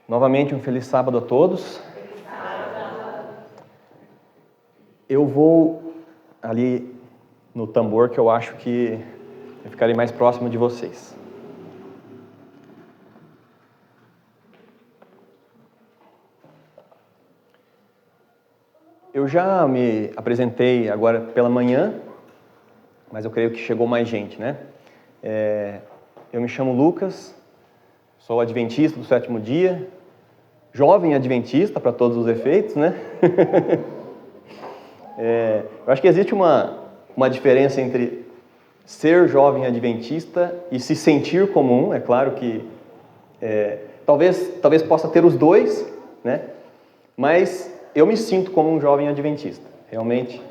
Novamente um feliz sábado a todos. Eu vou ali no tambor que eu acho que eu ficarei mais próximo de vocês. Eu já me apresentei agora pela manhã, mas eu creio que chegou mais gente, né? Eu me chamo Lucas, sou adventista do sétimo dia, jovem adventista para todos os efeitos, né? Eu acho que existe uma diferença entre ser jovem adventista e se sentir como um. É claro que talvez possa ter os dois, né? Mas eu me sinto como um jovem adventista. Realmente,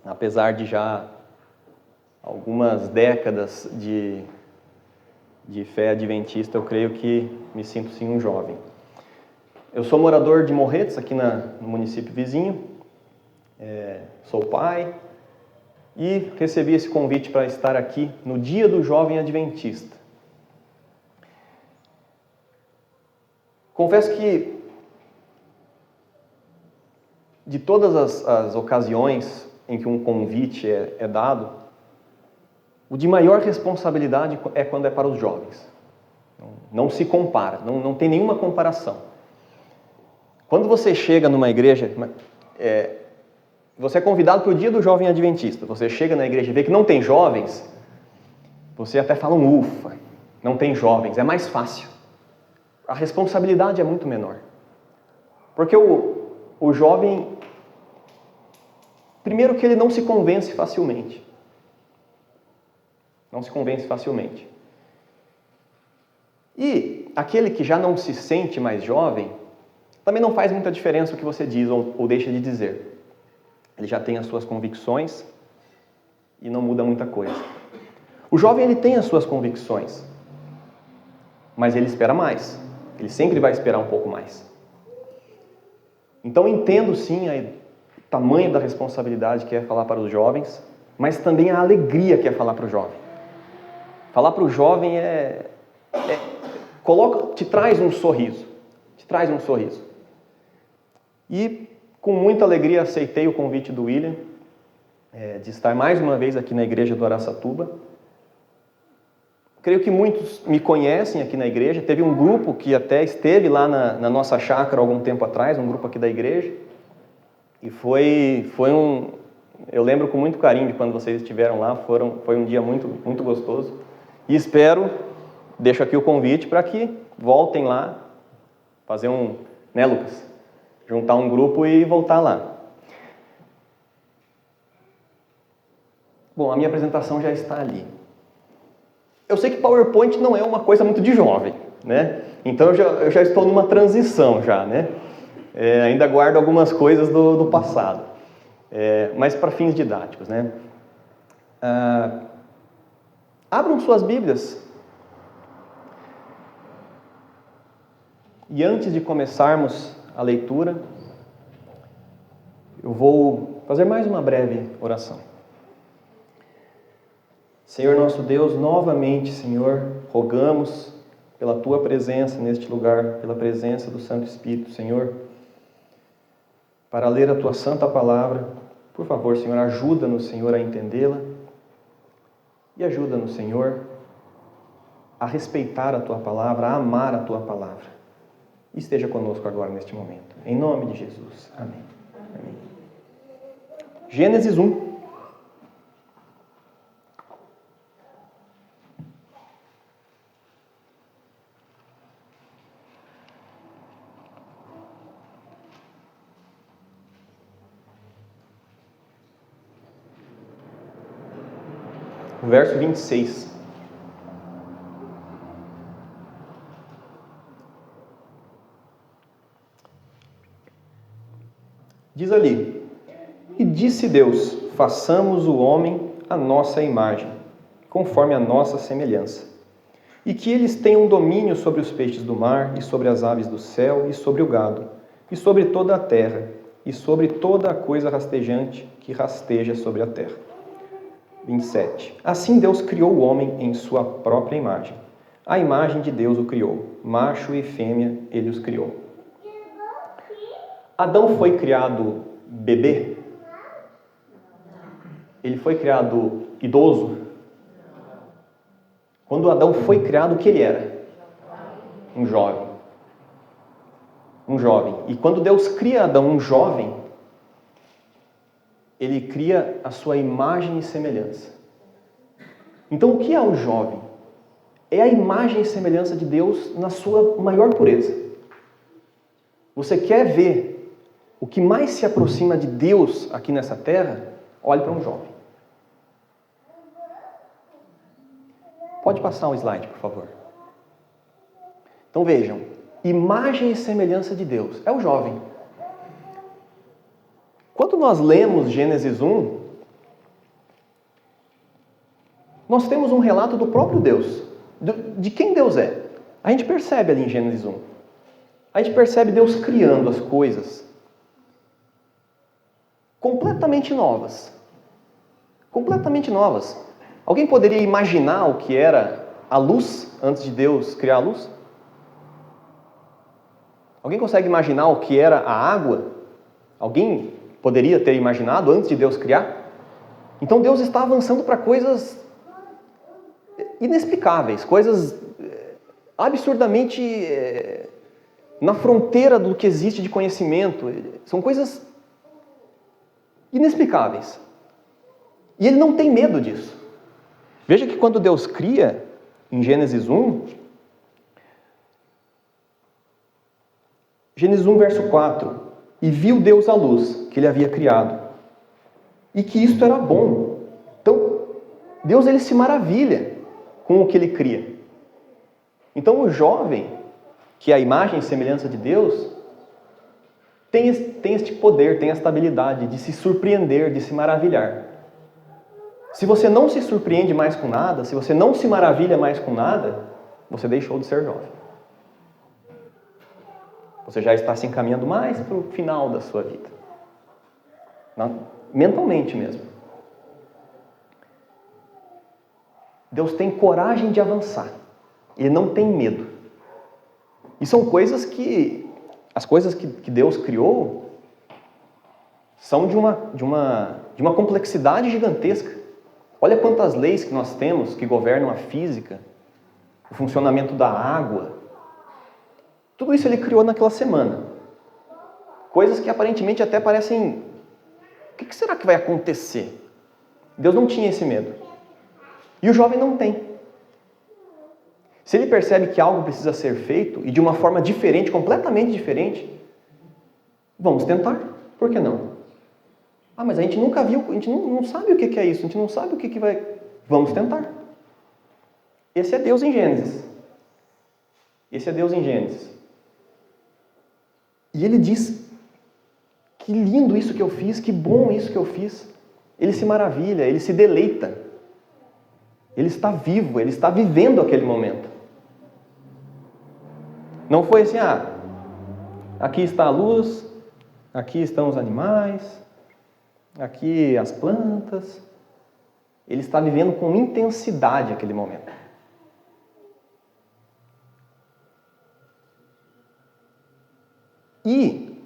apesar de já algumas décadas de fé adventista, eu creio que me sinto sim um jovem. Eu sou morador de Morretes, aqui no município vizinho, sou pai e recebi esse convite para estar aqui no Dia do Jovem Adventista. Confesso que de todas as ocasiões em que um convite é dado, o de maior responsabilidade é quando é para os jovens. Não se compara, não tem nenhuma comparação. Quando você chega numa igreja, você é convidado para o Dia do Jovem Adventista, você chega na igreja e vê que não tem jovens, você até fala ufa, não tem jovens, é mais fácil. A responsabilidade é muito menor. Porque o jovem, primeiro que ele não se convence facilmente. Não se convence facilmente. E aquele que já não se sente mais jovem, também não faz muita diferença o que você diz ou deixa de dizer. Ele já tem as suas convicções e não muda muita coisa. O jovem, ele tem as suas convicções, mas ele espera mais. Ele sempre vai esperar um pouco mais. Então, entendo sim o tamanho da responsabilidade que é falar para os jovens, mas também a alegria que é falar para o jovem. Falar para o jovem te traz um sorriso. Te traz um sorriso. E com muita alegria aceitei o convite do William de estar mais uma vez aqui na igreja do Araçatuba. Creio que muitos me conhecem aqui na igreja. Teve um grupo que até esteve lá na nossa chácara algum tempo atrás, um grupo aqui da igreja. E eu lembro com muito carinho de quando vocês estiveram lá. Foi um dia muito, muito gostoso. E deixo aqui o convite para que voltem lá, fazer né, Lucas? Juntar um grupo e voltar lá. Bom, a minha apresentação já está ali. Eu sei que PowerPoint não é uma coisa muito de jovem, né? Então eu já estou numa transição já, né? Ainda guardo algumas coisas do passado, mas para fins didáticos, né? Abram suas Bíblias. E antes de começarmos a leitura, eu vou fazer mais uma breve oração. Senhor nosso Deus, novamente, Senhor, rogamos pela Tua presença neste lugar, pela presença do Santo Espírito, Senhor, para ler a Tua Santa Palavra. Por favor, Senhor, ajuda-nos, Senhor, a entendê-la e ajuda-nos, Senhor, a respeitar a Tua Palavra, a amar a Tua Palavra. E esteja conosco agora neste momento. Em nome de Jesus. Amém. Amém. Gênesis 1. O verso 26. Diz ali: E disse Deus, façamos o homem à nossa imagem, conforme a nossa semelhança, e que eles tenham domínio sobre os peixes do mar, e sobre as aves do céu, e sobre o gado, e sobre toda a terra, e sobre toda a coisa rastejante que rasteja sobre a terra. 27. Assim Deus criou o homem em sua própria imagem. A imagem de Deus o criou. Macho e fêmea ele os criou. Adão foi criado bebê? Ele foi criado idoso? Quando Adão foi criado, o que ele era? Um jovem. Um jovem. E quando Deus cria Adão um jovem, ele cria a sua imagem e semelhança. Então, o que é o jovem? É a imagem e semelhança de Deus na sua maior pureza. Você quer ver o que mais se aproxima de Deus aqui nessa terra? Olhe para um jovem. Pode passar um slide, por favor. Então vejam, imagem e semelhança de Deus. É o jovem. Quando nós lemos Gênesis 1, nós temos um relato do próprio Deus. De quem Deus é. A gente percebe ali em Gênesis 1. A gente percebe Deus criando as coisas completamente novas. Completamente novas. Alguém poderia imaginar o que era a luz antes de Deus criar a luz? Alguém consegue imaginar o que era a água? Alguém poderia ter imaginado antes de Deus criar? Então Deus está avançando para coisas inexplicáveis, coisas absurdamente na fronteira do que existe de conhecimento. São coisas inexplicáveis. E ele não tem medo disso. Veja que quando Deus cria, em Gênesis 1, Gênesis 1, verso 4, e viu Deus a luz que ele havia criado, e que isto era bom. Então, Deus ele se maravilha com o que ele cria. Então, o jovem, que é a imagem e semelhança de Deus, tem este poder, tem esta habilidade de se surpreender, de se maravilhar. Se você não se surpreende mais com nada, se você não se maravilha mais com nada, você deixou de ser jovem. Você já está se encaminhando mais para o final da sua vida. Mentalmente mesmo. Deus tem coragem de avançar. Ele não tem medo. E são coisas que... As coisas que Deus criou são de uma complexidade gigantesca. Olha quantas leis que nós temos que governam a física, o funcionamento da água. Tudo isso ele criou naquela semana. Coisas que aparentemente até parecem... O que será que vai acontecer? Deus não tinha esse medo. E o jovem não tem. Se ele percebe que algo precisa ser feito, e de uma forma diferente, completamente diferente, vamos tentar. Por que não? Ah, mas a gente nunca viu, a gente não sabe o que é isso, a gente não sabe o que vai... Vamos tentar. Esse é Deus em Gênesis. Esse é Deus em Gênesis. E ele diz, que lindo isso que eu fiz, que bom isso que eu fiz. Ele se maravilha, ele se deleita. Ele está vivo, ele está vivendo aquele momento. Não foi assim, aqui está a luz, aqui estão os animais, aqui as plantas. Ele está vivendo com intensidade aquele momento. E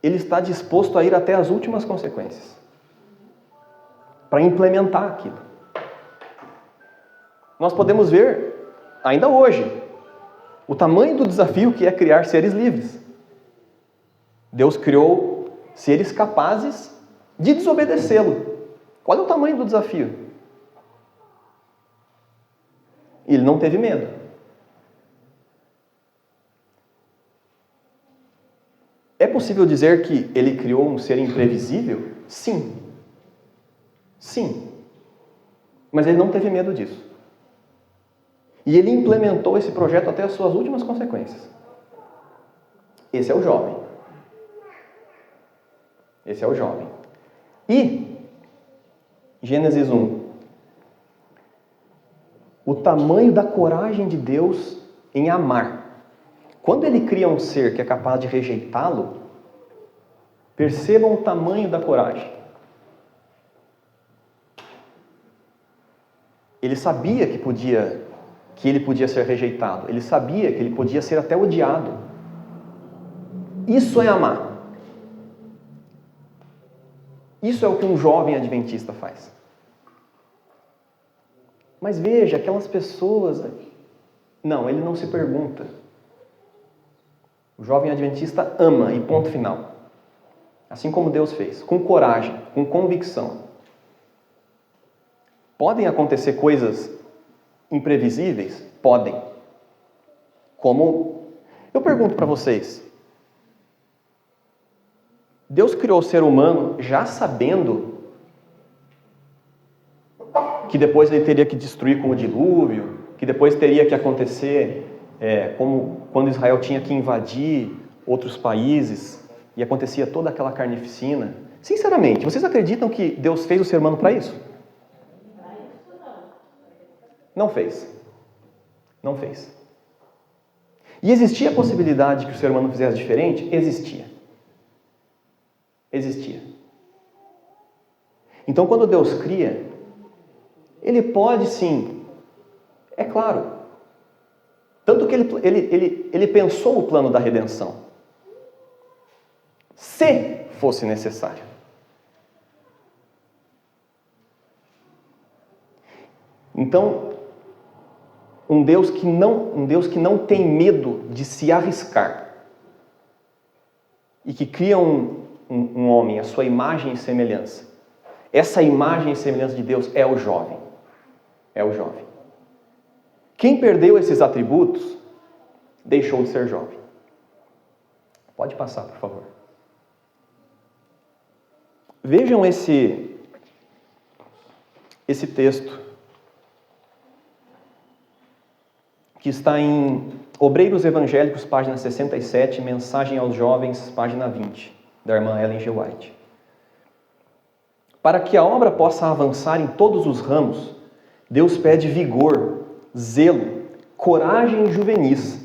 ele está disposto a ir até as últimas consequências para implementar aquilo. Nós podemos ver, ainda hoje, o tamanho do desafio que é criar seres livres. Deus criou seres capazes de desobedecê-lo. Qual é o tamanho do desafio? Ele não teve medo. É possível dizer que ele criou um ser imprevisível? Sim. Sim. Mas ele não teve medo disso. E ele implementou esse projeto até as suas últimas consequências. Esse é o jovem. Esse é o jovem. E, Gênesis 1. O tamanho da coragem de Deus em amar. Quando ele cria um ser que é capaz de rejeitá-lo, percebam o tamanho da coragem. Ele sabia que que ele podia ser rejeitado. Ele sabia que ele podia ser até odiado. Isso é amar. Isso é o que um jovem adventista faz. Mas veja, aquelas pessoas... Não, ele não se pergunta. O jovem adventista ama, e ponto final. Assim como Deus fez, com coragem, com convicção. Podem acontecer coisas imprevisíveis? Podem. Como... Eu pergunto para vocês. Deus criou o ser humano já sabendo que depois ele teria que destruir com o dilúvio, que depois teria que acontecer como quando Israel tinha que invadir outros países e acontecia toda aquela carnificina. Sinceramente, vocês acreditam que Deus fez o ser humano para isso? Não fez. Não fez. E existia a possibilidade que o ser humano fizesse diferente? Existia. Existia. Então, quando Deus cria, Ele pode sim, é claro. Tanto que ele pensou o plano da redenção. Se fosse necessário. Então, um Deus que não tem medo de se arriscar e que cria um homem, a sua imagem e semelhança. Essa imagem e semelhança de Deus é o jovem. É o jovem. Quem perdeu esses atributos, deixou de ser jovem. Pode passar, por favor. Vejam esse texto que está em Obreiros Evangélicos, página 67, Mensagem aos Jovens, página 20, da irmã Ellen G. White. Para que a obra possa avançar em todos os ramos, Deus pede vigor, zelo, coragem juvenis.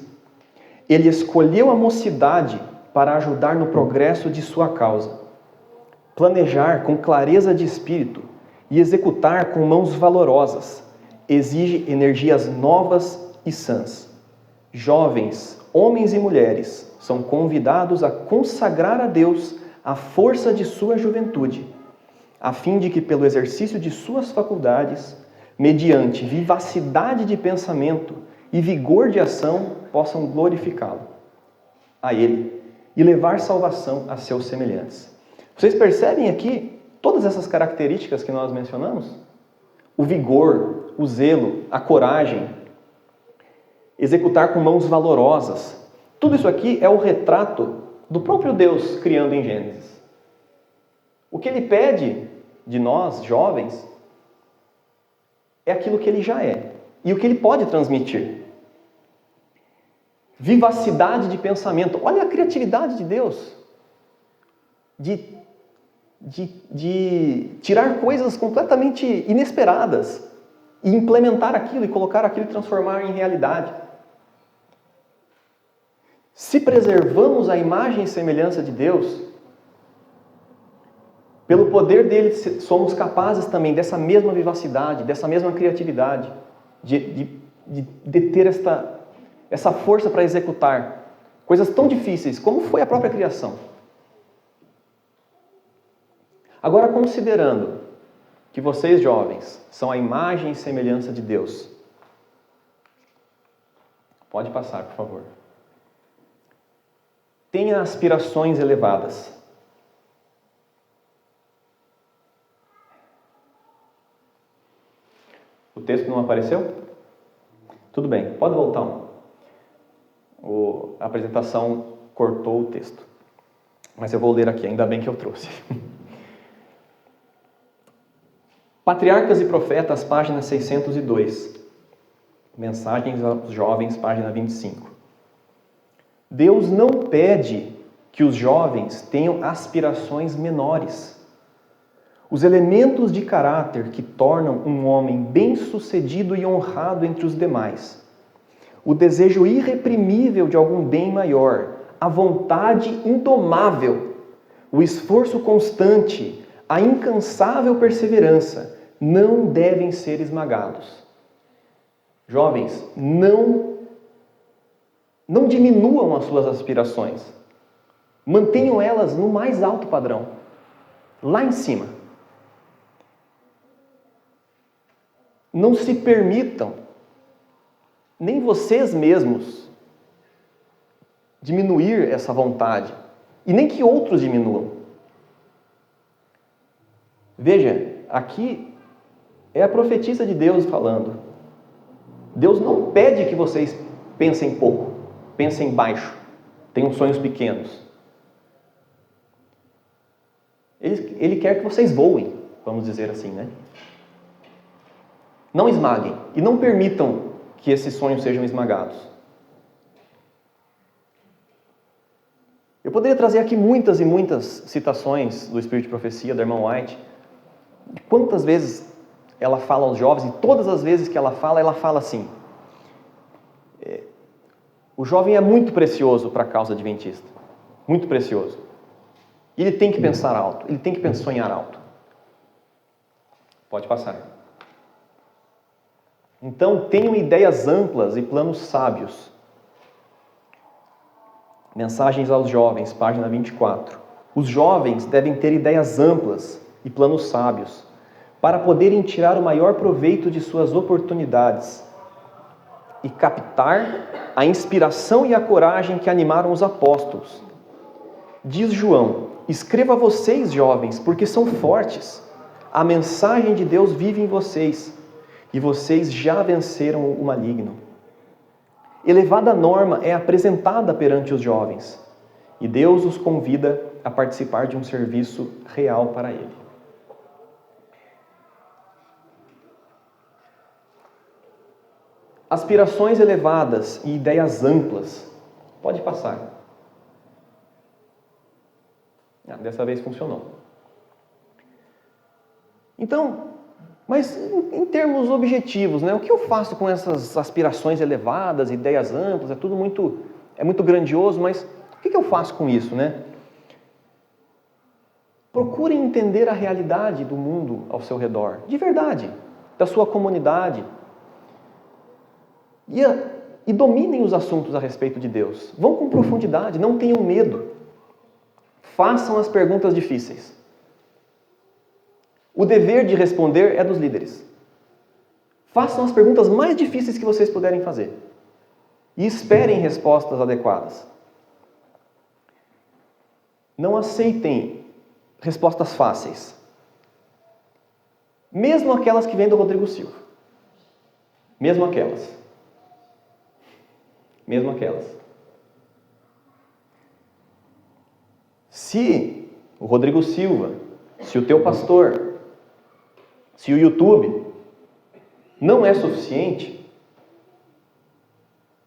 Ele escolheu a mocidade para ajudar no progresso de sua causa. Planejar com clareza de espírito e executar com mãos valorosas exige energias novas e sãs. Jovens, homens e mulheres, são convidados a consagrar a Deus a força de sua juventude, a fim de que, pelo exercício de suas faculdades, mediante vivacidade de pensamento e vigor de ação, possam glorificá-lo, a Ele, e levar salvação a seus semelhantes. Vocês percebem aqui todas essas características que nós mencionamos? O vigor, o zelo, a coragem, executar com mãos valorosas. Tudo isso aqui é o retrato do próprio Deus criando em Gênesis. O que Ele pede de nós, jovens, é aquilo que Ele já é e o que Ele pode transmitir. Vivacidade de pensamento. Olha a criatividade de Deus. De tirar coisas completamente inesperadas e implementar aquilo e colocar aquilo e transformar em realidade. Se preservamos a imagem e semelhança de Deus, pelo poder dele somos capazes também dessa mesma vivacidade, dessa mesma criatividade, de ter essa força para executar coisas tão difíceis como foi a própria criação. Agora, considerando que vocês, jovens, são a imagem e semelhança de Deus. Pode passar, por favor. Tenha aspirações elevadas. O texto não apareceu? Tudo bem, pode voltar. A apresentação cortou o texto. Mas eu vou ler aqui, ainda bem que eu trouxe. Patriarcas e Profetas, página 602. Mensagens aos Jovens, página 25. Deus não pede que os jovens tenham aspirações menores. Os elementos de caráter que tornam um homem bem-sucedido e honrado entre os demais, o desejo irreprimível de algum bem maior, a vontade indomável, o esforço constante, a incansável perseverança, não devem ser esmagados. Jovens, não diminuam as suas aspirações. Mantenham elas no mais alto padrão, lá em cima. Não se permitam, nem vocês mesmos, diminuir essa vontade, e nem que outros diminuam. Veja, aqui é a profetisa de Deus falando. Deus não pede que vocês pensem pouco, pensem baixo, tenham sonhos pequenos. Ele quer que vocês voem, vamos dizer assim, né? Não esmaguem e não permitam que esses sonhos sejam esmagados. Eu poderia trazer aqui muitas e muitas citações do Espírito de Profecia, da irmã White. Quantas vezes ela fala aos jovens, e todas as vezes que ela fala assim: o jovem é muito precioso para a causa adventista, muito precioso. Ele tem que pensar alto, ele tem que sonhar alto. Pode passar. Então, tenham ideias amplas e planos sábios. Mensagens aos jovens, página 24. Os jovens devem ter ideias amplas e planos sábios, para poderem tirar o maior proveito de suas oportunidades e captar a inspiração e a coragem que animaram os apóstolos. Diz João: escreva a vocês, jovens, porque são fortes. A mensagem de Deus vive em vocês, e vocês já venceram o maligno. Elevada norma é apresentada perante os jovens, e Deus os convida a participar de um serviço real para Ele. Aspirações elevadas e ideias amplas. Pode passar. Dessa vez funcionou. Então, mas em termos objetivos, né? O que eu faço com essas aspirações elevadas, ideias amplas? É tudo muito grandioso, mas o que eu faço com isso, né? Procurem entender a realidade do mundo ao seu redor, de verdade, da sua comunidade. E dominem os assuntos a respeito de Deus. Vão com profundidade, não tenham medo. Façam as perguntas difíceis. O dever de responder é dos líderes. Façam as perguntas mais difíceis que vocês puderem fazer. E esperem respostas adequadas. Não aceitem respostas fáceis. Mesmo aquelas que vêm do Rodrigo Silva. Mesmo aquelas. Se o Rodrigo Silva, se o teu pastor, se o YouTube não é suficiente,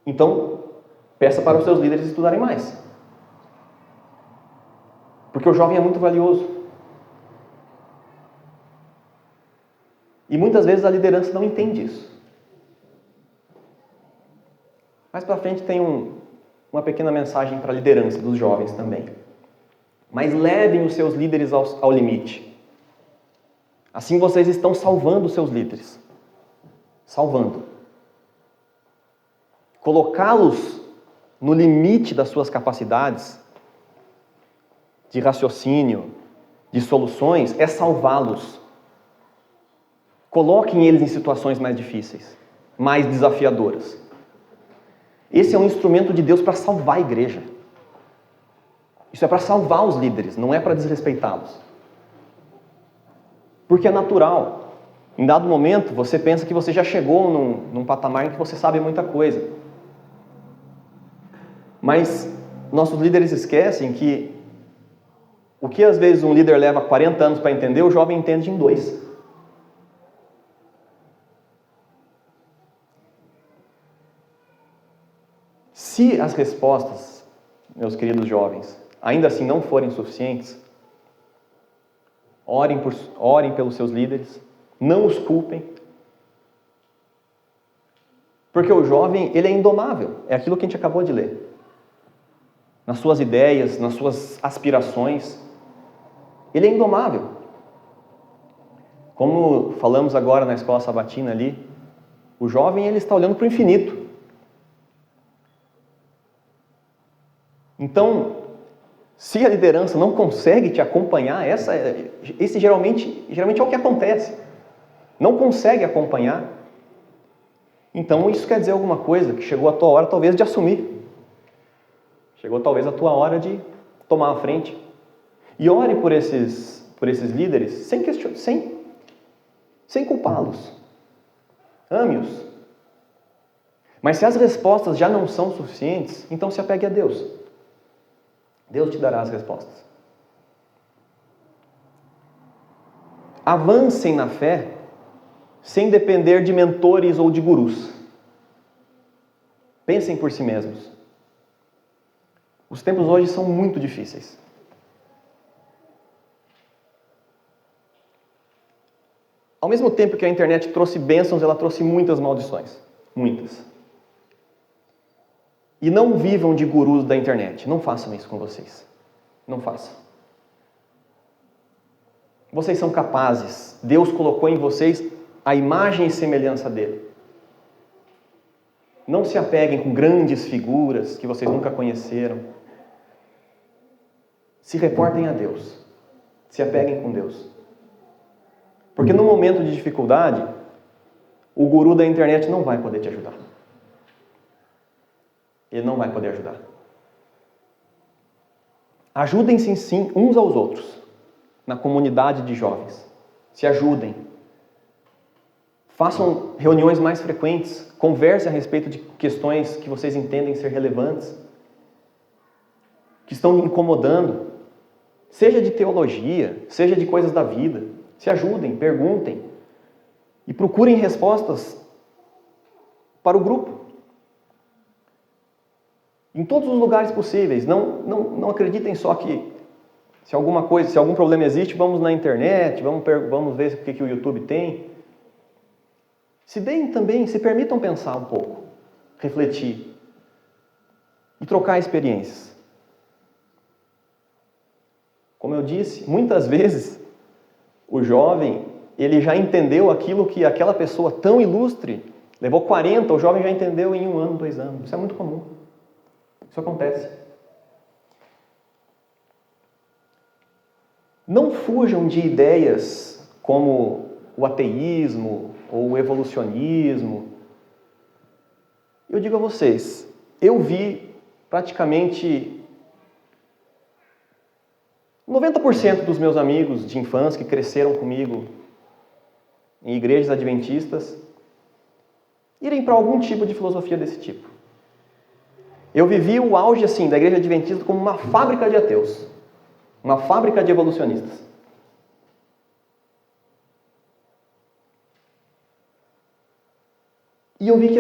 então peça para os seus líderes estudarem mais. Porque o jovem é muito valioso. E muitas vezes a liderança não entende isso. Mais para frente tem uma pequena mensagem para a liderança dos jovens também. Mas levem os seus líderes ao limite. Assim vocês estão salvando os seus líderes. Salvando. Colocá-los no limite das suas capacidades de raciocínio, de soluções, é salvá-los. Coloquem eles em situações mais difíceis, mais desafiadoras. Esse é um instrumento de Deus para salvar a igreja. Isso é para salvar os líderes, não é para desrespeitá-los. Porque é natural. Em dado momento, você pensa que você já chegou num patamar em que você sabe muita coisa. Mas nossos líderes esquecem que o que às vezes um líder leva 40 anos para entender, o jovem entende em 2. Se as respostas, meus queridos jovens, ainda assim não forem suficientes, orem pelos seus líderes, não os culpem. Porque o jovem, ele é indomável, é aquilo que a gente acabou de ler. Nas suas ideias, nas suas aspirações, ele é indomável. Como falamos agora na escola sabatina ali, O jovem, ele está olhando para o infinito. Então, se a liderança não consegue te acompanhar, esse geralmente é o que acontece. Não consegue acompanhar. Então, isso quer dizer alguma coisa, que chegou a tua hora, talvez, de assumir. Chegou, talvez, a tua hora de tomar a frente. E ore por esses líderes sem culpá-los. Ame-os. Mas se as respostas já não são suficientes, então se apegue a Deus. Deus te dará as respostas. Avancem na fé sem depender de mentores ou de gurus. Pensem por si mesmos. Os tempos hoje são muito difíceis. Ao mesmo tempo que a internet trouxe bênçãos, ela trouxe muitas maldições. Muitas. E não vivam de gurus da internet. Não façam isso com vocês. Não façam. Vocês são capazes. Deus colocou em vocês a imagem e semelhança dele. Não se apeguem com grandes figuras que vocês nunca conheceram. Se reportem a Deus. Se apeguem com Deus. Porque no momento de dificuldade, o guru da internet não vai poder te ajudar. Ele não vai poder ajudar. Ajudem-se sim uns aos outros, na comunidade de jovens. Se ajudem. Façam reuniões mais frequentes, conversem a respeito de questões que vocês entendem ser relevantes, que estão incomodando, seja de teologia, seja de coisas da vida. Se ajudem, perguntem e procurem respostas para o grupo. Em todos os lugares possíveis. Não acreditem só que se algum problema existe, vamos na internet, vamos ver o que o YouTube tem. Se permitam pensar um pouco, refletir e trocar experiências. Como eu disse, muitas vezes o jovem, ele já entendeu aquilo que aquela pessoa tão ilustre levou 40, o jovem já entendeu em 1 ano, 2 anos. Isso é muito comum. Isso acontece. Não fujam de ideias como o ateísmo ou o evolucionismo. Eu digo a vocês, eu vi praticamente 90% dos meus amigos de infância que cresceram comigo em igrejas adventistas irem para algum tipo de filosofia desse tipo. Eu vivi o auge da igreja adventista como uma fábrica de ateus, uma fábrica de evolucionistas. E eu vi que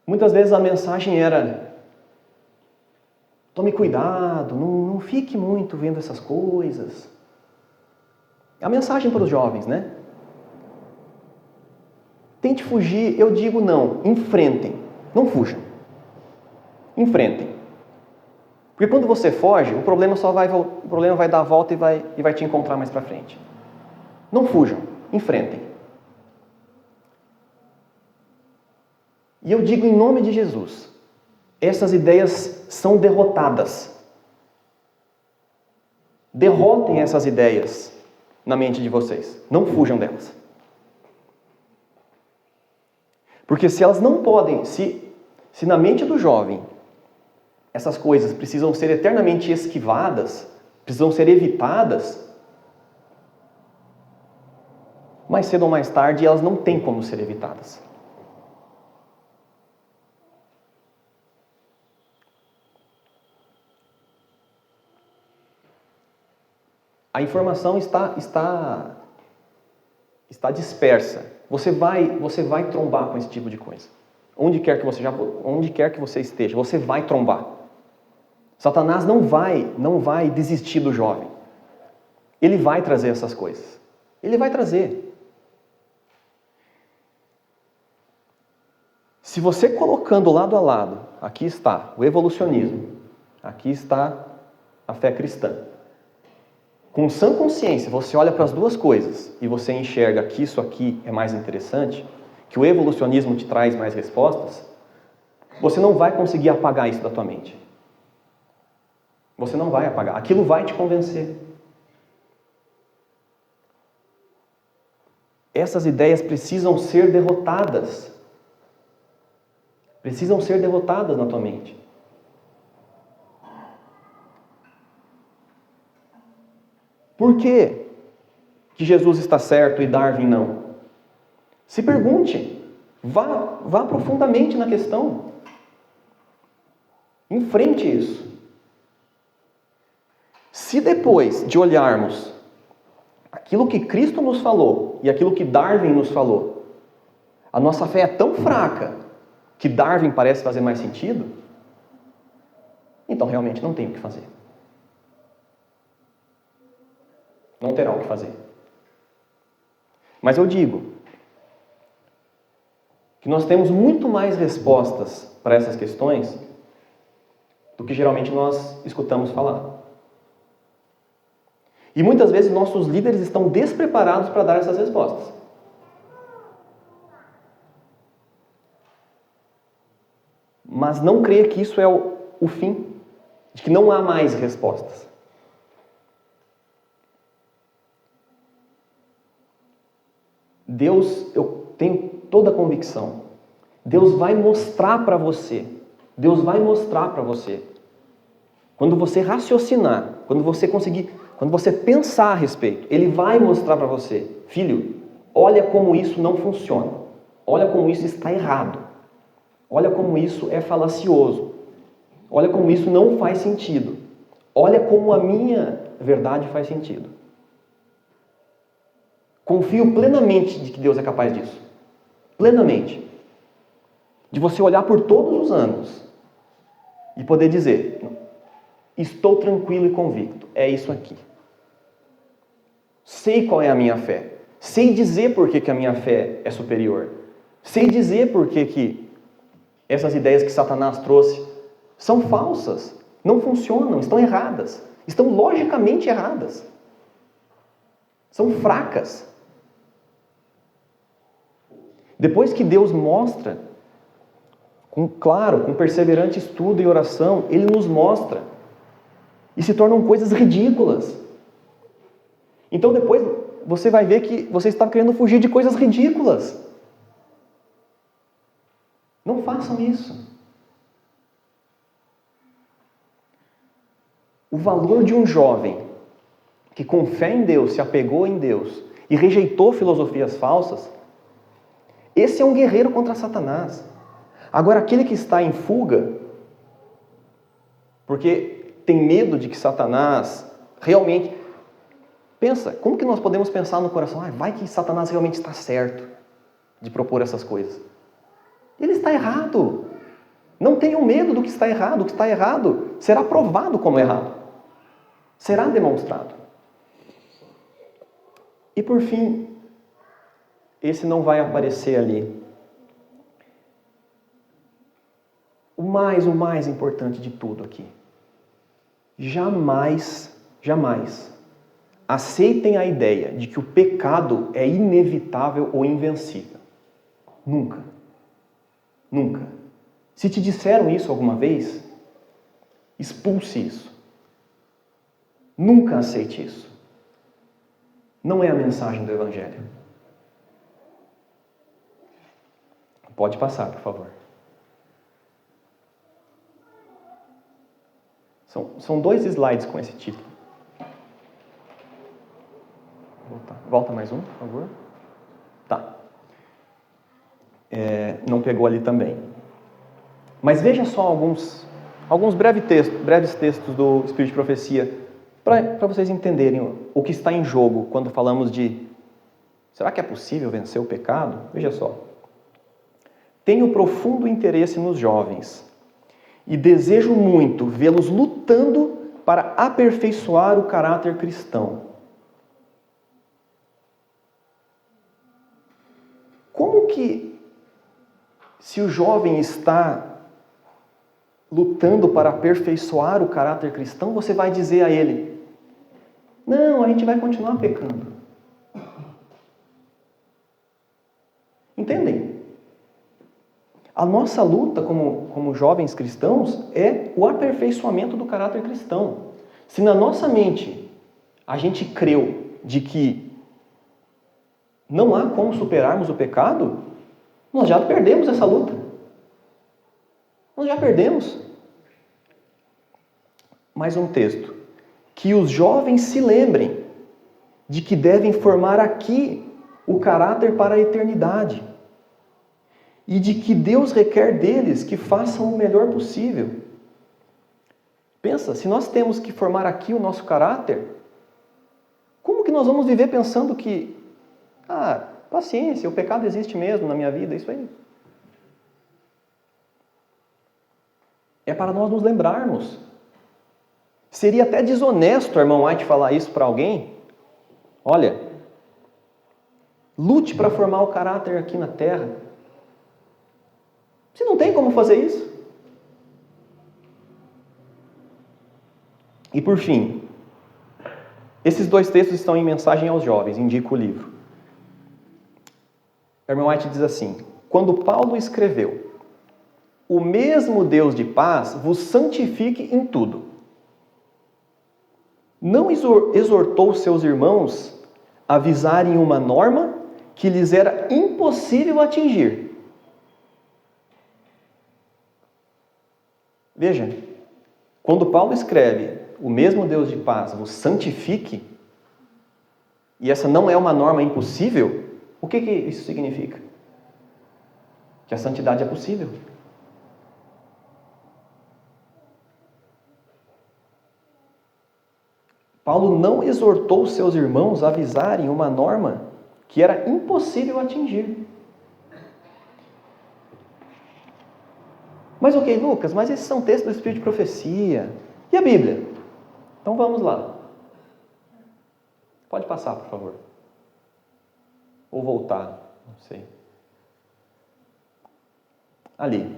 muitas vezes a mensagem era: tome cuidado, não fique muito vendo essas coisas. A mensagem para os jovens, né? Tente fugir, eu digo não, enfrentem, não fujam. Enfrentem. Porque quando você foge, o problema vai dar a volta e vai te encontrar mais para frente. Não fujam, enfrentem. E eu digo em nome de Jesus, essas ideias são derrotadas. Derrotem essas ideias na mente de vocês. Não fujam delas. Porque se elas não podem, se na mente do jovem essas coisas precisam ser eternamente esquivadas, precisam ser evitadas, mais cedo ou mais tarde elas não têm como ser evitadas. A informação está dispersa. Você vai trombar com esse tipo de coisa. Onde quer que você esteja, você vai trombar. Satanás não vai desistir do jovem. Ele vai trazer essas coisas. Ele vai trazer. Se você colocando lado a lado, aqui está o evolucionismo, aqui está a fé cristã. com sã consciência, você olha para as duas coisas e você enxerga que isso aqui é mais interessante, que o evolucionismo te traz mais respostas, você não vai conseguir apagar isso da tua mente. Você não vai apagar. Aquilo vai te convencer. Essas ideias precisam ser derrotadas. Precisam ser derrotadas na tua mente. Por que Jesus está certo e Darwin não? Se pergunte. Vá profundamente na questão. Enfrente isso. Se depois de olharmos aquilo que Cristo nos falou e aquilo que Darwin nos falou, a nossa fé é tão fraca que Darwin parece fazer mais sentido, então realmente não tem o que fazer. Não terá o que fazer. Mas eu digo que nós temos muito mais respostas para essas questões do que geralmente nós escutamos falar. E muitas vezes nossos líderes estão despreparados para dar essas respostas. Mas não creia que isso é o fim, de que não há mais respostas. Deus, eu tenho toda a convicção, Deus vai mostrar para você, Deus vai mostrar para você, quando você raciocinar, quando você pensar a respeito, Ele vai mostrar para você, filho, olha como isso não funciona, olha como isso está errado, olha como isso é falacioso, olha como isso não faz sentido, olha como a minha verdade faz sentido. Confio plenamente de que Deus é capaz disso. Plenamente. De você olhar por todos os anos e poder dizer, estou tranquilo e convicto, é isso aqui. Sei qual é a minha fé. Sei dizer por que a minha fé é superior. Sei dizer por que essas ideias que Satanás trouxe são falsas, não funcionam, estão erradas, estão logicamente erradas. São fracas. Depois que Deus mostra, com perseverante estudo e oração, Ele nos mostra. E se tornam coisas ridículas. Então depois você vai ver que você está querendo fugir de coisas ridículas. Não façam isso. O valor de um jovem que com fé em Deus, se apegou em Deus e rejeitou filosofias falsas, esse é um guerreiro contra Satanás. Agora, aquele que está em fuga, porque tem medo de que Satanás realmente... Pensa, como que nós podemos pensar no coração? Vai que Satanás realmente está certo de propor essas coisas. Ele está errado. Não tenham medo do que está errado. O que está errado será provado como errado. Será demonstrado. E por fim, esse não vai aparecer ali. O mais importante de tudo aqui. Jamais aceitem a ideia de que o pecado é inevitável ou invencível. Nunca. Nunca. Se te disseram isso alguma vez, expulse isso. Nunca aceite isso. Não é a mensagem do Evangelho. Pode passar, por favor. São 2 slides com esse título. Volta mais um, por favor. Tá. Não pegou ali também. Mas veja só alguns breves textos do Espírito de Profecia para vocês entenderem o que está em jogo quando falamos de será que é possível vencer o pecado? Veja só. Tenho profundo interesse nos jovens e desejo muito vê-los lutando para aperfeiçoar o caráter cristão. Como que, se o jovem está lutando para aperfeiçoar o caráter cristão, você vai dizer a ele, Não, a gente vai continuar pecando. Entendem? A nossa luta como jovens cristãos é o aperfeiçoamento do caráter cristão. Se na nossa mente a gente creu de que não há como superarmos o pecado, nós já perdemos essa luta. Nós já perdemos. Mais um texto. Que os jovens se lembrem de que devem formar aqui o caráter para a eternidade. E de que Deus requer deles que façam o melhor possível. Pensa, se nós temos que formar aqui o nosso caráter, como que nós vamos viver pensando que, paciência, o pecado existe mesmo na minha vida, isso aí. É para nós nos lembrarmos. Seria até desonesto, irmão White, falar isso para alguém. Olha, lute para formar o caráter aqui na terra. Você não tem como fazer isso. E por fim, esses dois textos estão em Mensagem aos Jovens, indico o livro. Irmão White diz assim: quando Paulo escreveu, o mesmo Deus de paz vos santifique em tudo. Não exortou seus irmãos a visarem uma norma que lhes era impossível atingir. Veja, quando Paulo escreve, o mesmo Deus de paz vos santifique, e essa não é uma norma impossível, o que isso significa? Que a santidade é possível. Paulo não exortou seus irmãos a visarem uma norma que era impossível atingir. Mas ok, Lucas, mas esses são textos do Espírito de Profecia. E a Bíblia? Então vamos lá. Pode passar, por favor. Ou voltar, não sei. Ali.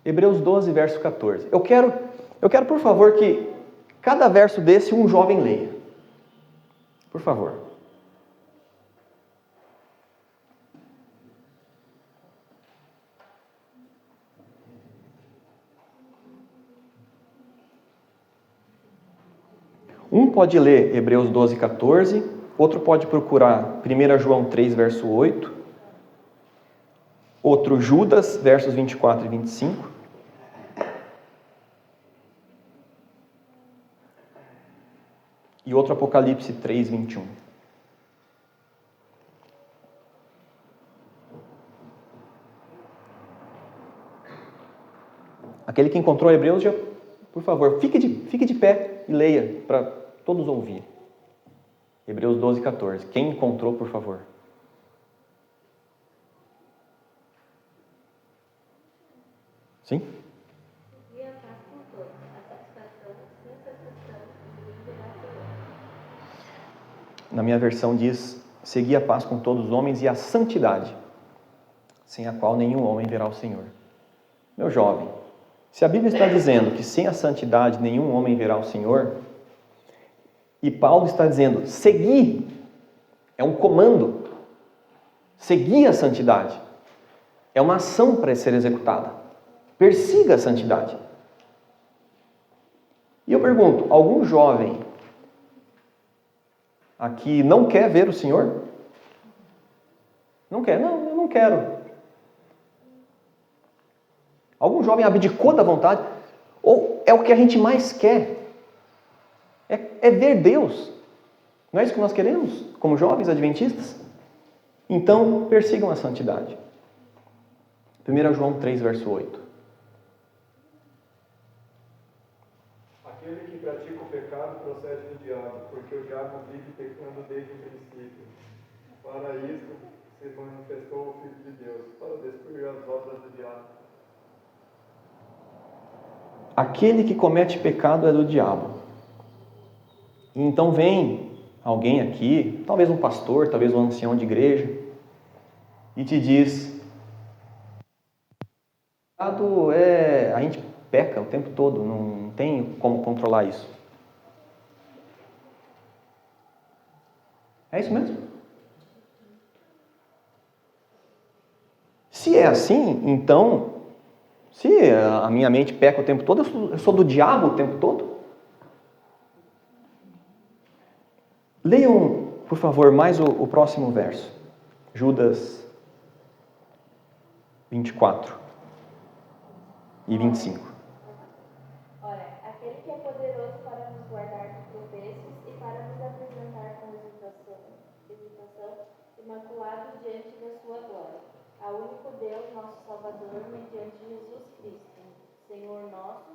Hebreus 12, verso 14. Eu quero, por favor, que cada verso desse um jovem leia. Por favor. Um pode ler Hebreus 12, 14, outro pode procurar 1 João 3, verso 8, outro Judas, versos 24 e 25, e outro Apocalipse 3, 21. Aquele que encontrou Hebreus, já, por favor, fique de pé e leia para todos ouvir. Hebreus 12, 14. Quem encontrou, por favor? Sim? Na minha versão diz: segui a paz com todos os homens e a santidade, sem a qual nenhum homem verá o Senhor. Meu jovem, se a Bíblia está dizendo que sem a santidade nenhum homem verá o Senhor, e Paulo está dizendo, seguir, é um comando, seguir a santidade, é uma ação para ser executada, persiga a santidade. E eu pergunto, algum jovem aqui não quer ver o Senhor? Não quer? Não, eu não quero. Algum jovem abdicou da vontade? Ou é o que a gente mais quer? É ver Deus. Não é isso que nós queremos, como jovens adventistas? Então, persigam a santidade. 1 João 3, verso 8. Aquele que pratica o pecado procede do diabo, porque o diabo vive pecando desde o princípio. Para isso se manifestou o Filho de Deus, para destruir as obras do diabo. Aquele que comete pecado é do diabo. E então vem alguém aqui, talvez um pastor, talvez um ancião de igreja, e te diz: pecado a gente peca o tempo todo, não tem como controlar isso. É isso mesmo? Se é assim, então, se a minha mente peca o tempo todo, eu sou do diabo o tempo todo? Leiam, por favor, mais o próximo verso. Judas 24 e 25. Ora, aquele que é poderoso para nos guardar de tropeços e para nos apresentar com hesitação, imaculado diante da sua glória. Ao único Deus, nosso Salvador, mediante Jesus Cristo, Senhor nosso,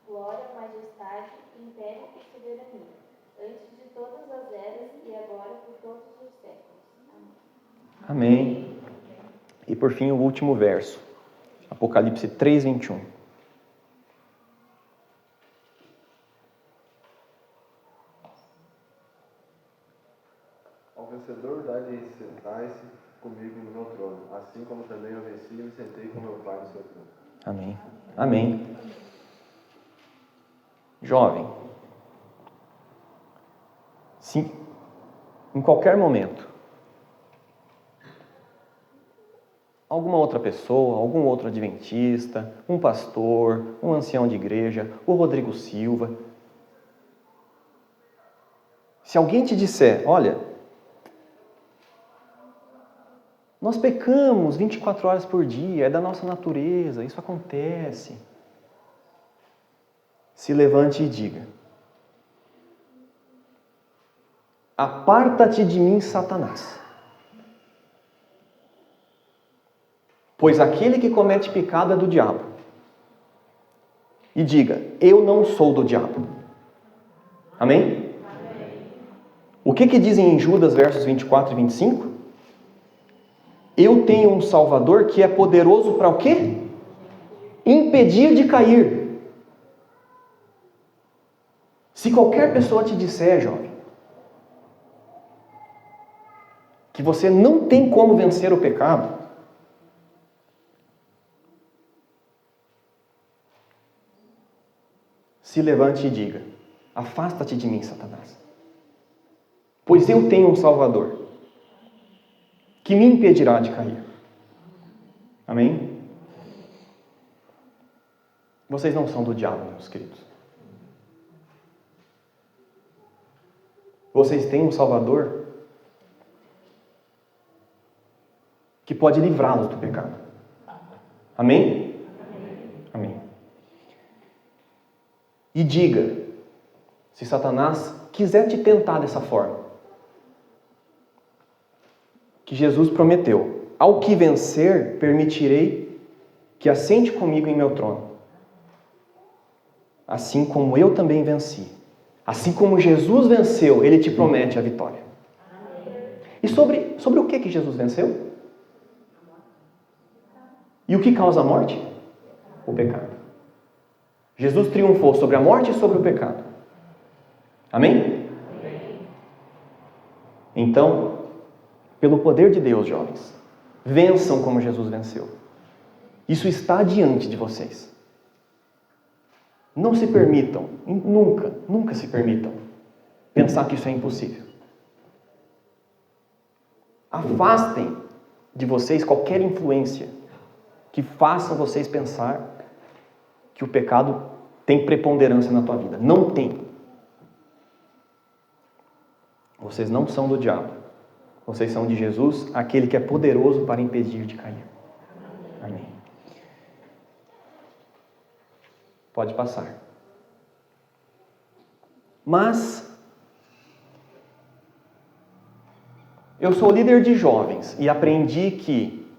glória, majestade, império e soberania, antes de todas as eras e agora por todos os séculos. Amém. Amém. E por fim, o último verso. Apocalipse 3, 21. Ao vencedor dá-lhe sentar-se comigo no meu trono, assim como também eu venci e me sentei com meu Pai no seu trono. Amém. Amém. Jovem, sim, em qualquer momento, alguma outra pessoa, algum outro adventista, um pastor, um ancião de igreja, o Rodrigo Silva, se alguém te disser, olha, nós pecamos 24 horas por dia, é da nossa natureza, isso acontece. Se levante e diga: aparta-te de mim, Satanás. Pois aquele que comete pecado é do diabo. E diga: eu não sou do diabo. Amém? O que dizem em Judas versos 24 e 25? Eu tenho um Salvador que é poderoso para o quê? Impedir de cair. Se qualquer pessoa te disser, jovem, que você não tem como vencer o pecado, se levante e diga: afasta-te de mim, Satanás. Pois eu tenho um Salvador que me impedirá de cair. Amém? Vocês não são do diabo, meus queridos. Vocês têm um Salvador que pode livrá-los do pecado. Amém? Amém. E diga, se Satanás quiser te tentar dessa forma, que Jesus prometeu: ao que vencer, permitirei que assente comigo em meu trono, assim como eu também venci. Assim como Jesus venceu, Ele te promete a vitória. E sobre o que Jesus venceu? E o que causa a morte? O pecado. Jesus triunfou sobre a morte e sobre o pecado. Amém? Então, pelo poder de Deus, jovens, vençam como Jesus venceu. Isso está diante de vocês. Não se permitam, nunca se permitam pensar que isso é impossível. Afastem de vocês qualquer influência que faça vocês pensar que o pecado tem preponderância na tua vida. Não tem. Vocês não são do diabo. Vocês são de Jesus, aquele que é poderoso para impedir de cair. Amém. Pode passar. Mas eu sou líder de jovens e aprendi que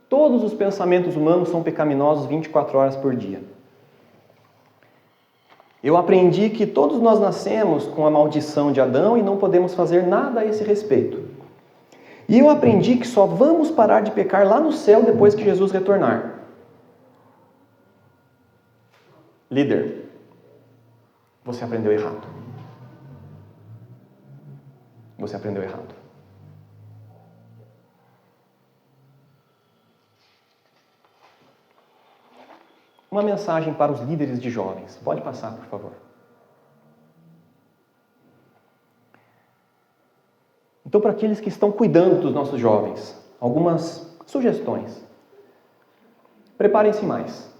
todos os pensamentos humanos são pecaminosos 24 horas por dia. Eu aprendi que todos nós nascemos com a maldição de Adão e não podemos fazer nada a esse respeito. E eu aprendi que só vamos parar de pecar lá no céu depois que Jesus retornar. Líder, você aprendeu errado. Você aprendeu errado. uma mensagem para os líderes de jovens. Pode passar, por favor. Então, para aqueles que estão cuidando dos nossos jovens, algumas sugestões. Preparem-se mais.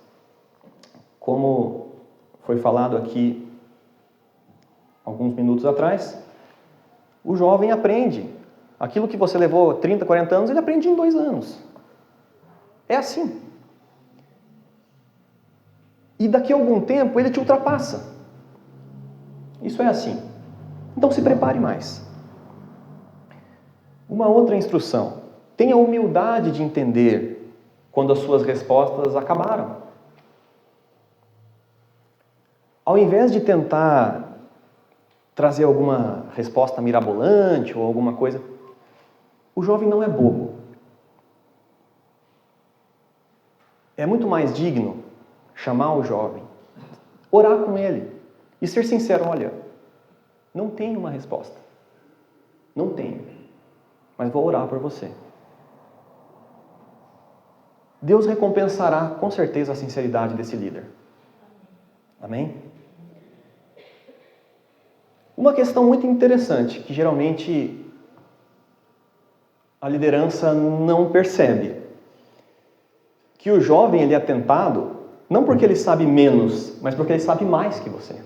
Como foi falado aqui alguns minutos atrás, o jovem aprende. Aquilo que você levou 30, 40 anos, ele aprende em 2 anos. É assim. E daqui a algum tempo ele te ultrapassa. Isso é assim. Então se prepare mais. Uma outra instrução. Tenha humildade de entender quando as suas respostas acabaram. Ao invés de tentar trazer alguma resposta mirabolante ou alguma coisa, o jovem não é bobo. É muito mais digno chamar o jovem, orar com ele e ser sincero: olha, não tenho uma resposta. Não tenho. Mas vou orar por você. Deus recompensará com certeza a sinceridade desse líder. Amém? Uma questão muito interessante, que geralmente a liderança não percebe. Que o jovem ele é tentado, não porque ele sabe menos, mas porque ele sabe mais que você.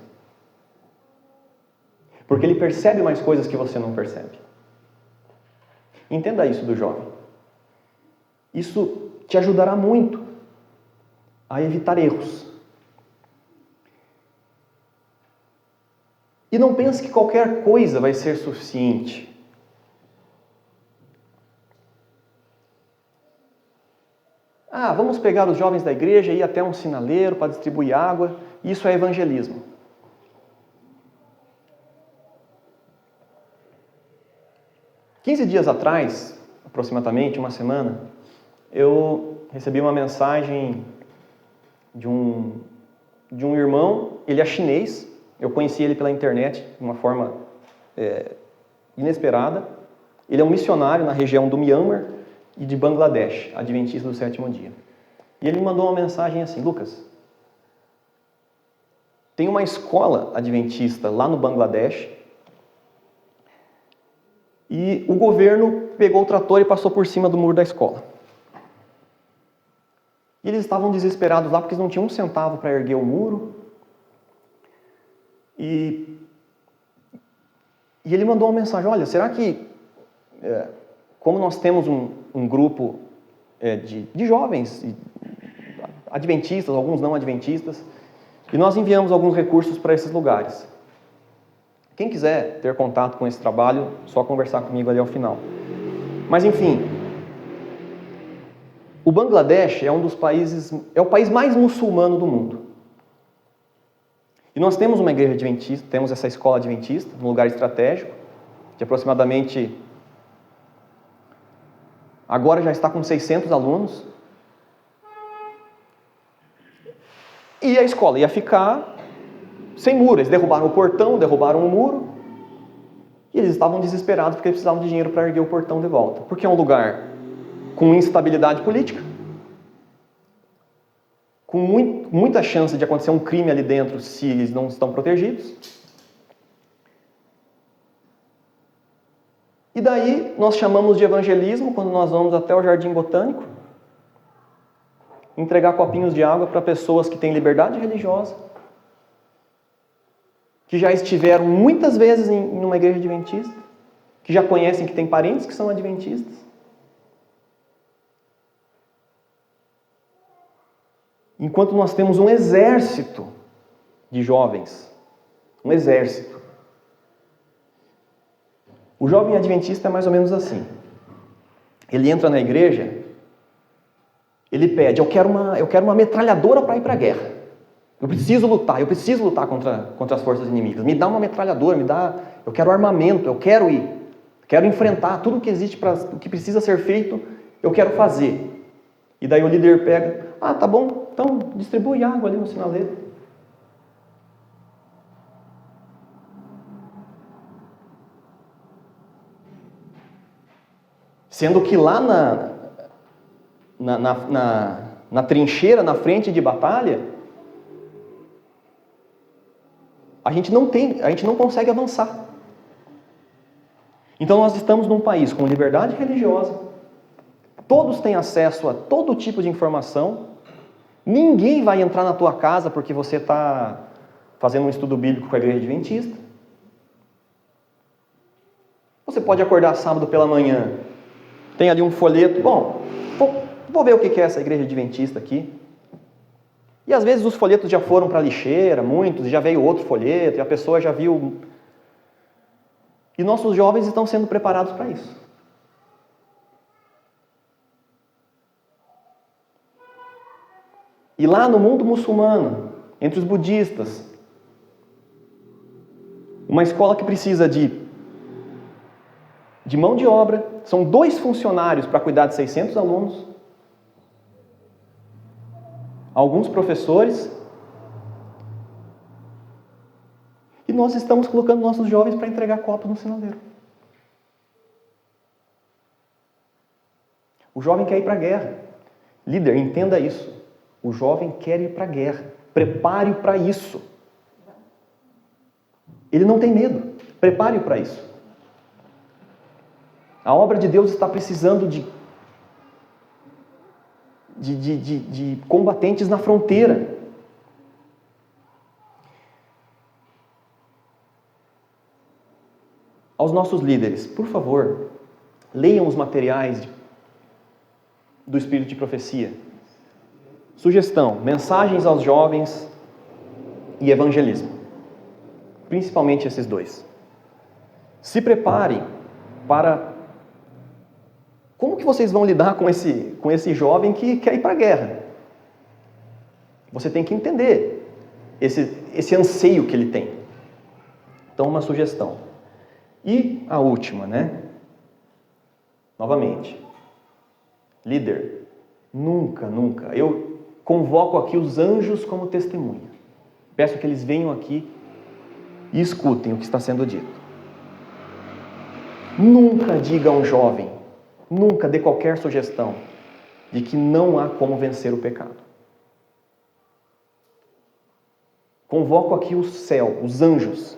Porque ele percebe mais coisas que você não percebe. Entenda isso do jovem. Isso te ajudará muito a evitar erros. E não pense que qualquer coisa vai ser suficiente. Vamos pegar os jovens da igreja e ir até um sinaleiro para distribuir água. Isso é evangelismo. Quinze dias atrás, aproximadamente uma semana, eu recebi uma mensagem de um irmão. Ele é chinês. Eu conheci ele pela internet de uma forma inesperada. Ele é um missionário na região do Myanmar e de Bangladesh, adventista do 7º dia. E ele me mandou uma mensagem assim: Lucas, tem uma escola adventista lá no Bangladesh e o governo pegou o trator e passou por cima do muro da escola. E eles estavam desesperados lá porque eles não tinham um centavo para erguer o muro. E ele mandou uma mensagem: olha, será que, como nós temos um grupo de jovens, adventistas, alguns não adventistas, e nós enviamos alguns recursos para esses lugares. Quem quiser ter contato com esse trabalho, só conversar comigo ali ao final. Mas enfim, o Bangladesh é o país mais muçulmano do mundo. E nós temos uma igreja adventista, temos essa escola adventista, num lugar estratégico, de aproximadamente, agora já está com 600 alunos. E a escola ia ficar sem muro. Eles derrubaram o portão, derrubaram o muro, e eles estavam desesperados porque eles precisavam de dinheiro para erguer o portão de volta. Porque é um lugar com instabilidade política, com muita chance de acontecer um crime ali dentro se eles não estão protegidos. E daí nós chamamos de evangelismo quando nós vamos até o Jardim Botânico entregar copinhos de água para pessoas que têm liberdade religiosa, que já estiveram muitas vezes em uma igreja adventista, que já conhecem que tem parentes que são adventistas. Enquanto nós temos um exército de jovens, um exército. O jovem adventista é mais ou menos assim. Ele entra na igreja, ele pede: eu quero uma metralhadora para ir para a guerra. Eu preciso lutar contra as forças inimigas. Me dá uma metralhadora, eu quero armamento, eu quero ir. Quero enfrentar tudo que existe, o que precisa ser feito, eu quero fazer. E daí o líder pega: tá bom, então distribui água ali no sinaleiro. Sendo que lá na trincheira, na frente de batalha, a gente não consegue avançar. Então nós estamos num país com liberdade religiosa, todos têm acesso a todo tipo de informação, ninguém vai entrar na tua casa porque você está fazendo um estudo bíblico com a igreja adventista. Você pode acordar sábado pela manhã, tem ali um folheto, bom, vou ver o que é essa igreja adventista aqui. E às vezes os folhetos já foram para a lixeira, muitos, já veio outro folheto, e a pessoa já viu. E nossos jovens estão sendo preparados para isso. E lá no mundo muçulmano, entre os budistas, uma escola que precisa de mão de obra, são 2 funcionários para cuidar de 600 alunos, alguns professores, e nós estamos colocando nossos jovens para entregar copos no sinaleiro. O jovem quer ir para a guerra. Líder, entenda isso. O jovem quer ir para a guerra. Prepare-o para isso. Ele não tem medo. Prepare-o para isso. A obra de Deus está precisando de combatentes na fronteira. Aos nossos líderes, por favor, leiam os materiais do Espírito de Profecia. Sugestão: mensagens aos jovens e evangelismo. Principalmente esses 2. Se preparem para... Como que vocês vão lidar com esse jovem que quer ir para a guerra? Você tem que entender esse anseio que ele tem. Então, uma sugestão. E a última, né? Novamente. Líder, nunca, eu convoco aqui os anjos como testemunha. Peço que eles venham aqui e escutem o que está sendo dito. Nunca diga a um jovem, nunca dê qualquer sugestão de que não há como vencer o pecado. Convoco aqui o céu, os anjos,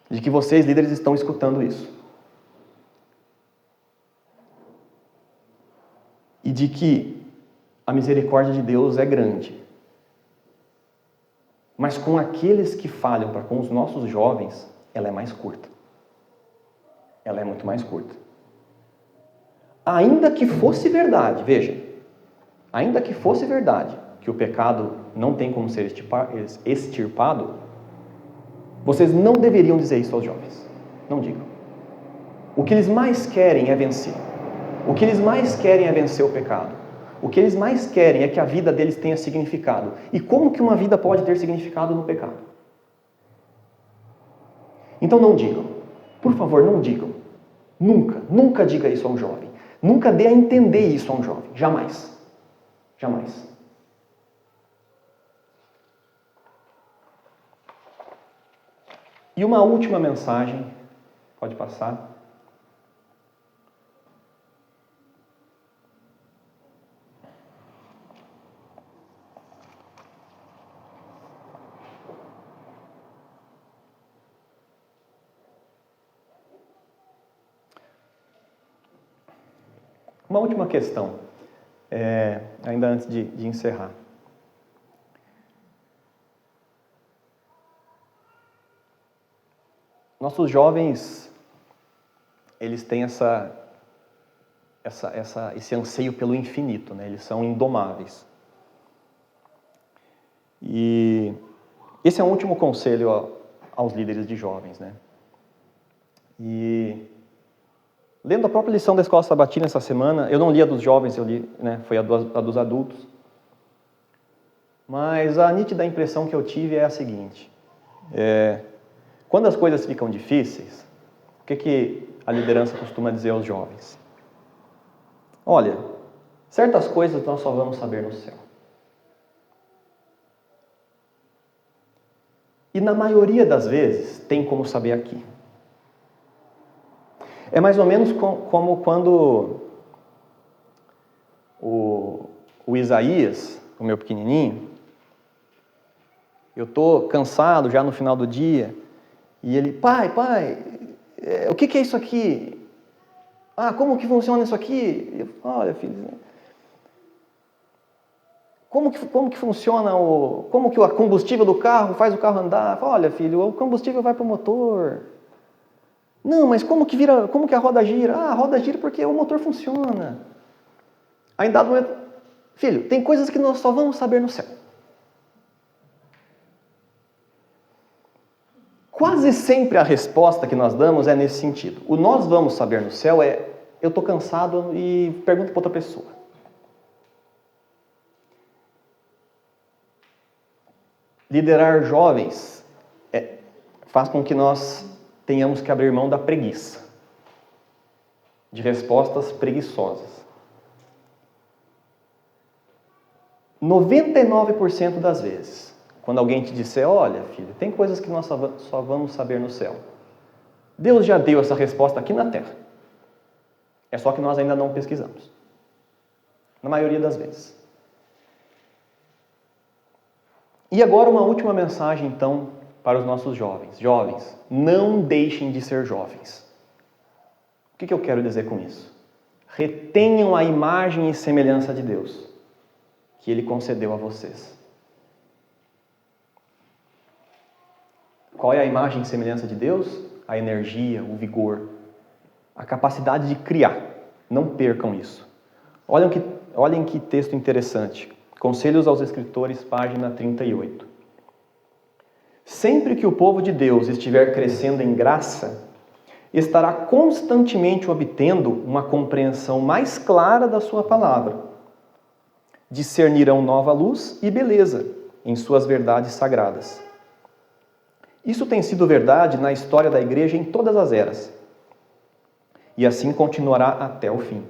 de que vocês, líderes, estão escutando isso. E de que a misericórdia de Deus é grande. Mas com aqueles que falham para com os nossos jovens, ela é mais curta. Ela é muito mais curta. Ainda que fosse verdade, veja, ainda que fosse verdade que o pecado não tem como ser extirpado, vocês não deveriam dizer isso aos jovens. Não digam. O que eles mais querem é vencer. O que eles mais querem é vencer o pecado. O que eles mais querem é que a vida deles tenha significado. E como que uma vida pode ter significado no pecado? Então não digam. Por favor, não digam. Nunca diga isso a um jovem. Nunca dê a entender isso a um jovem. Jamais. Jamais. E uma última mensagem. Pode passar. Uma última questão, ainda antes de encerrar. Nossos jovens, eles têm esse anseio pelo infinito, né? Eles são indomáveis. E esse é um último conselho aos líderes de jovens, né? E lendo a própria lição da Escola Sabatina essa semana, eu não li a dos jovens, eu li, né, foi a dos adultos. Mas a nítida impressão que eu tive é a seguinte. Quando as coisas ficam difíceis, o que a liderança costuma dizer aos jovens? Olha, certas coisas nós só vamos saber no céu. E na maioria das vezes, tem como saber aqui. É mais ou menos como quando o Isaías, o meu pequenininho, eu estou cansado já no final do dia, e ele, pai, o que é isso aqui? Como que funciona isso aqui? Eu falo, olha, filho, como que funciona como que o combustível do carro faz o carro andar? Eu falo, olha, filho, o combustível vai para o motor. Não, mas como que a roda gira? A roda gira porque o motor funciona. Aí, em dado momento, filho, tem coisas que nós só vamos saber no céu. Quase sempre a resposta que nós damos é nesse sentido. O nós vamos saber no céu é, eu estou cansado e pergunto para outra pessoa. Liderar jovens faz com que nós tenhamos que abrir mão da preguiça, de respostas preguiçosas. 99% das vezes, quando alguém te disser, olha, filho, tem coisas que nós só vamos saber no céu. Deus já deu essa resposta aqui na terra. É só que nós ainda não pesquisamos. Na maioria das vezes. E agora uma última mensagem, então, para os nossos jovens. Jovens, não deixem de ser jovens. O que eu quero dizer com isso? Retenham a imagem e semelhança de Deus que Ele concedeu a vocês. Qual é a imagem e semelhança de Deus? A energia, o vigor, a capacidade de criar. Não percam isso. Olhem que texto interessante. Conselhos aos Escritores, página 38. Sempre que o povo de Deus estiver crescendo em graça, estará constantemente obtendo uma compreensão mais clara da sua palavra. Discernirão nova luz e beleza em suas verdades sagradas. Isso tem sido verdade na história da igreja em todas as eras. E assim continuará até o fim.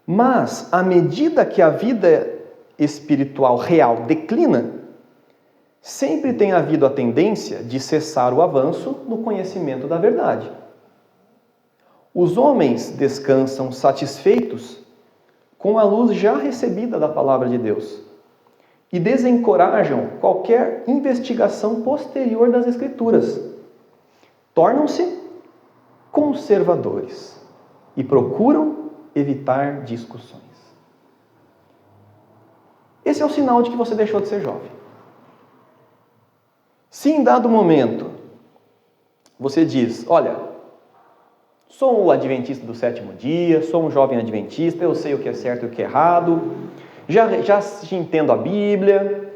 Mas, à medida que a vida espiritual real declina, sempre tem havido a tendência de cessar o avanço no conhecimento da verdade. Os homens descansam satisfeitos com a luz já recebida da palavra de Deus e desencorajam qualquer investigação posterior das Escrituras. Tornam-se conservadores e procuram evitar discussões. Esse é o sinal de que você deixou de ser jovem. Se em dado momento você diz, olha, sou um adventista do sétimo dia, sou um jovem adventista, eu sei o que é certo e o que é errado, já entendo a Bíblia,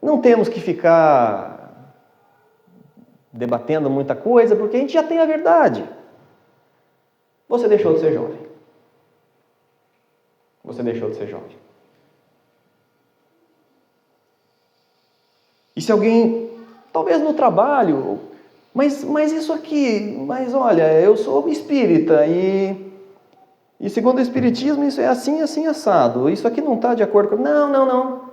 não temos que ficar debatendo muita coisa, porque a gente já tem a verdade. Você deixou de ser jovem. Você deixou de ser jovem. E se alguém, talvez no trabalho, mas isso aqui, mas olha, eu sou espírita e segundo o espiritismo isso é assim, assim, assado. Isso aqui não está de acordo com... Não.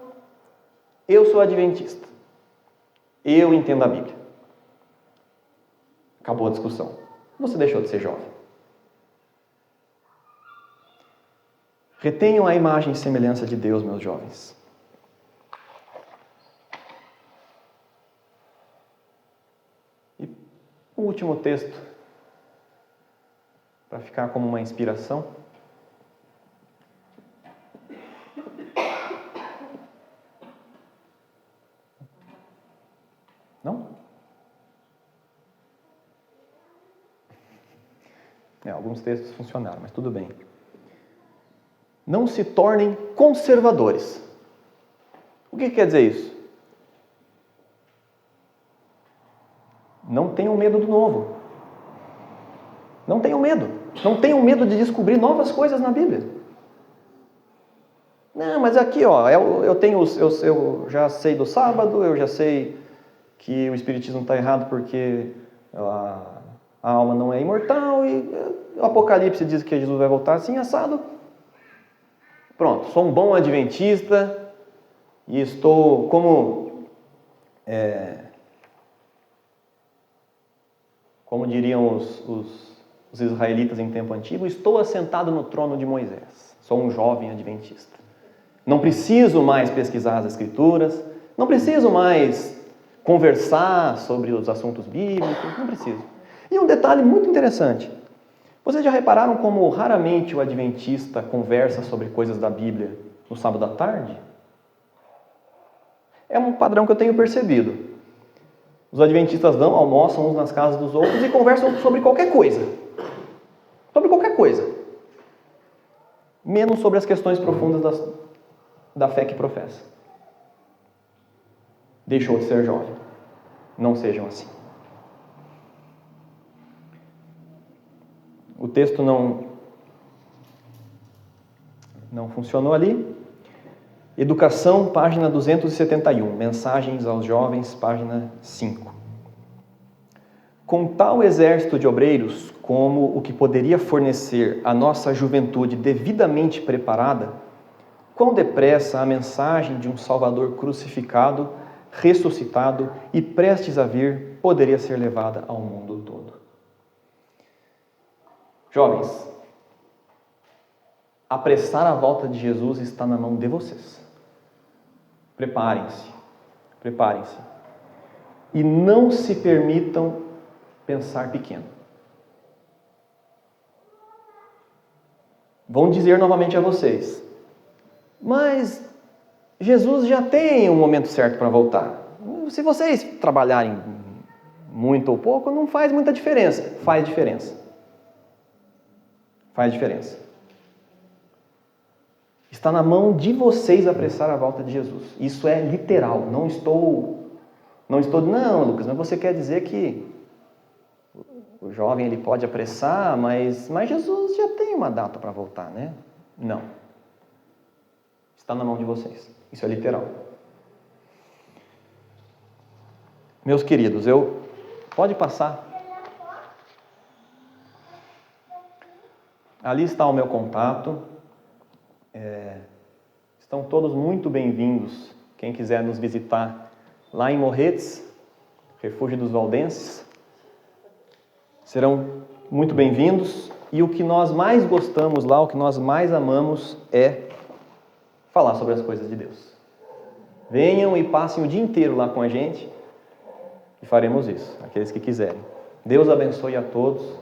Eu sou adventista. Eu entendo a Bíblia. Acabou a discussão. Você deixou de ser jovem. Retenham a imagem e semelhança de Deus, meus jovens. E o último texto, para ficar como uma inspiração. Não? Alguns textos funcionaram, mas tudo bem. Não se tornem conservadores. O que quer dizer isso? Não tenham medo do novo. Não tenham medo. Não tenham medo de descobrir novas coisas na Bíblia. Não, mas aqui, eu já sei do sábado, eu já sei que o espiritismo está errado porque a alma não é imortal e o Apocalipse diz que Jesus vai voltar assim, assado. Pronto, sou um bom adventista e estou como diriam os israelitas em tempo antigo, estou assentado no trono de Moisés. Sou um jovem adventista. Não preciso mais pesquisar as Escrituras, Não preciso mais conversar sobre os assuntos bíblicos, não preciso. E um detalhe muito interessante. Vocês já repararam como raramente o adventista conversa sobre coisas da Bíblia no sábado à tarde? É um padrão que eu tenho percebido. Os adventistas vão, almoçam uns nas casas dos outros e conversam sobre qualquer coisa. Sobre qualquer coisa. Menos sobre as questões profundas da fé que professa. Deixou de ser jovem. Não sejam assim. O texto não funcionou ali. Educação, página 271. Mensagens aos jovens, página 5. Com tal exército de obreiros, como o que poderia fornecer a nossa juventude devidamente preparada, quão depressa a mensagem de um Salvador crucificado, ressuscitado e prestes a vir poderia ser levada ao mundo todo. Jovens, apressar a volta de Jesus está na mão de vocês. Preparem-se, preparem-se. E não se permitam pensar pequeno. Vão dizer novamente a vocês, mas Jesus já tem um momento certo para voltar. Se vocês trabalharem muito ou pouco, não faz muita diferença. Faz diferença. Faz diferença. Está na mão de vocês apressar a volta de Jesus. Isso é literal. Não, Lucas, mas você quer dizer que o jovem ele pode apressar, mas Jesus já tem uma data para voltar, né? Não. Está na mão de vocês. Isso é literal. Meus queridos, pode passar. Ali está o meu contato. Estão todos muito bem-vindos. Quem quiser nos visitar lá em Morretes, Refúgio dos Valdenses, serão muito bem-vindos. E o que nós mais gostamos lá, o que nós mais amamos é falar sobre as coisas de Deus. Venham e passem o dia inteiro lá com a gente e faremos isso, aqueles que quiserem. Deus abençoe a todos,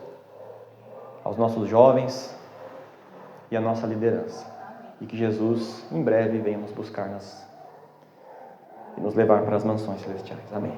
aos nossos jovens e a nossa liderança. E que Jesus, em breve, venha nos buscar e nos levar para as mansões celestiais. Amém.